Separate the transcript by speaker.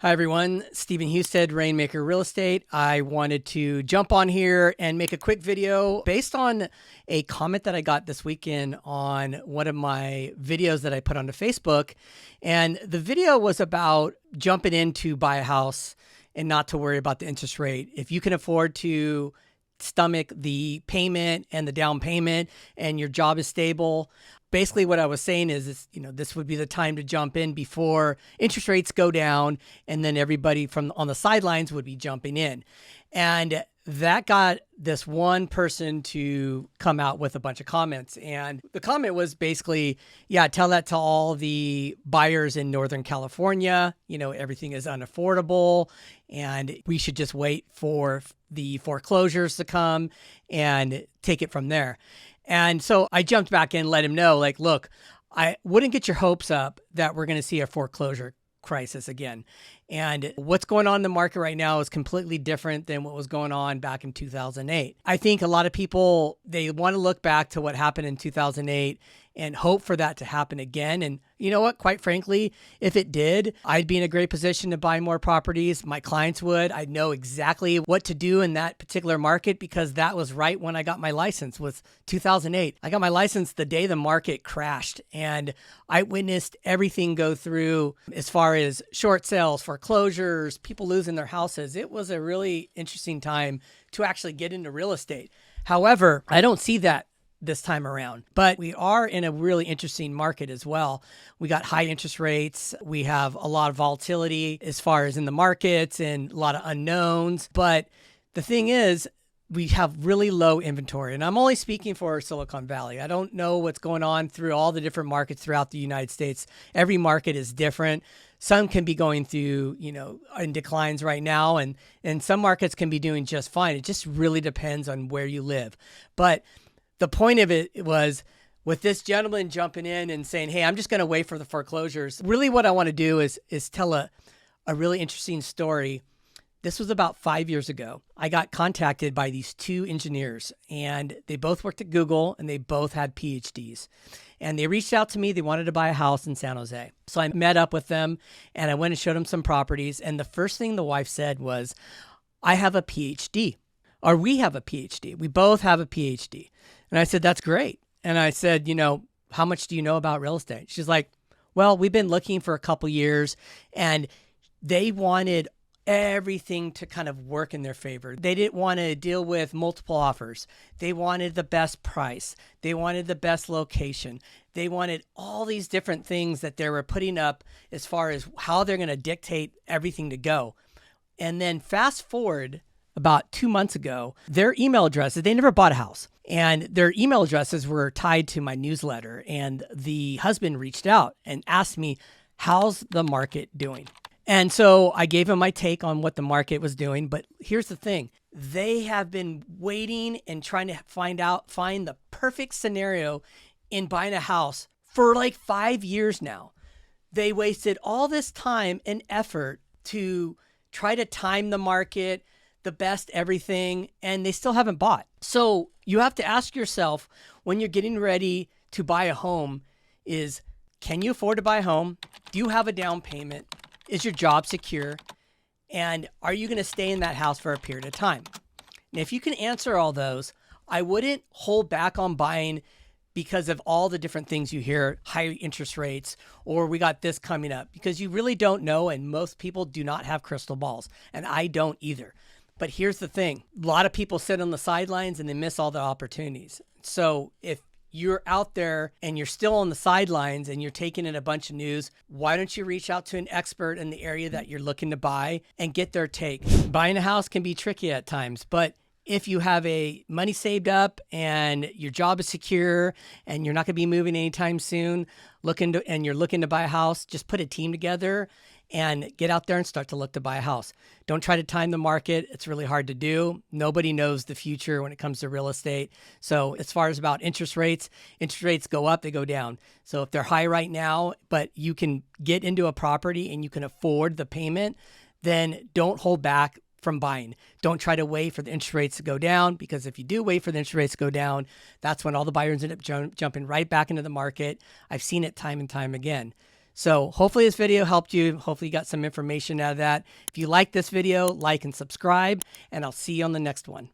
Speaker 1: Hi, everyone. Stephen Husted, Rainmaker Real Estate. I wanted to jump on here and make a quick video based on a comment that I got this weekend on one of my videos that I put onto Facebook. And the video was about jumping in to buy a house and not to worry about the interest rate. If you can afford to stomach the payment and the down payment and your job is stable. Basically what I was saying is, this would be the time to jump in before interest rates go down, and then everybody from on the sidelines would be jumping in. And that got this one person to come out with a bunch of comments. And the comment was basically, yeah, tell that to all the buyers in Northern California. Everything is unaffordable and we should just wait for the foreclosures to come and take it from there. And so I jumped back in and let him know, look, I wouldn't get your hopes up that we're going to see a foreclosure crisis again. And what's going on in the market right now is completely different than what was going on back in 2008. I think a lot of people, they want to look back to what happened in 2008 and hope for that to happen again. And you know what? Quite frankly, if it did, I'd be in a great position to buy more properties. My clients would. I'd know exactly what to do in that particular market because that was right when I got my license, was 2008. I got my license the day the market crashed, and I witnessed everything go through as far as short sales, foreclosures, people losing their houses. It was a really interesting time to actually get into real estate. However, I don't see that this time around, but we are in a really interesting market as well. We got high interest rates. We have a lot of volatility as far as in the markets and a lot of unknowns. But the thing is, we have really low inventory, and I'm only speaking for Silicon Valley. I don't know what's going on through all the different markets throughout the United States. Every market is different. Some can be going through, in declines right now, and some markets can be doing just fine. It just really depends on where you live. But the point of it was with this gentleman jumping in and saying, hey, I'm just going to wait for the foreclosures. Really what I want to do is tell a really interesting story. This was about 5 years ago. I got contacted by these two engineers, and they both worked at Google and they both had PhDs. And they reached out to me. They wanted to buy a house in San Jose. So I met up with them and I went and showed them some properties. And the first thing the wife said was, I have a PhD, or we have a PhD. We both have a PhD. And I said, that's great. And I said, how much do you know about real estate? She's like, well, we've been looking for a couple years, and they wanted everything to kind of work in their favor. They didn't want to deal with multiple offers. They wanted the best price. They wanted the best location. They wanted all these different things that they were putting up as far as how they're going to dictate everything to go. And then fast forward about 2 months ago, their email addresses, they never bought a house, and their email addresses were tied to my newsletter. And the husband reached out and asked me, how's the market doing? And so I gave him my take on what the market was doing. But here's the thing. They have been waiting and trying to find the perfect scenario in buying a house for 5 years now. They wasted all this time and effort to try to time the market, the best everything, and they still haven't bought. So you have to ask yourself when you're getting ready to buy a home is, can you afford to buy a home? Do you have a down payment? Is your job secure? And are you going to stay in that house for a period of time? And if you can answer all those, I wouldn't hold back on buying because of all the different things you hear, high interest rates, or we got this coming up, because you really don't know. And most people do not have crystal balls, and I don't either. But here's the thing. A lot of people sit on the sidelines and they miss all the opportunities. So if you're out there and you're still on the sidelines and you're taking in a bunch of news, why don't you reach out to an expert in the area that you're looking to buy and get their take? Buying a house can be tricky at times, but if you have a money saved up and your job is secure and you're not going to be moving anytime soon, and you're looking to buy a house, just put a team together and get out there and start to look to buy a house. Don't try to time the market. It's really hard to do. Nobody knows the future when it comes to real estate. So as far as about interest rates go up, they go down. So if they're high right now, but you can get into a property and you can afford the payment, then don't hold back from buying. Don't try to wait for the interest rates to go down, because if you do wait for the interest rates to go down, that's when all the buyers end up jumping right back into the market. I've seen it time and time again. So hopefully this video helped you. Hopefully you got some information out of that. If you like this video, like and subscribe, and I'll see you on the next one.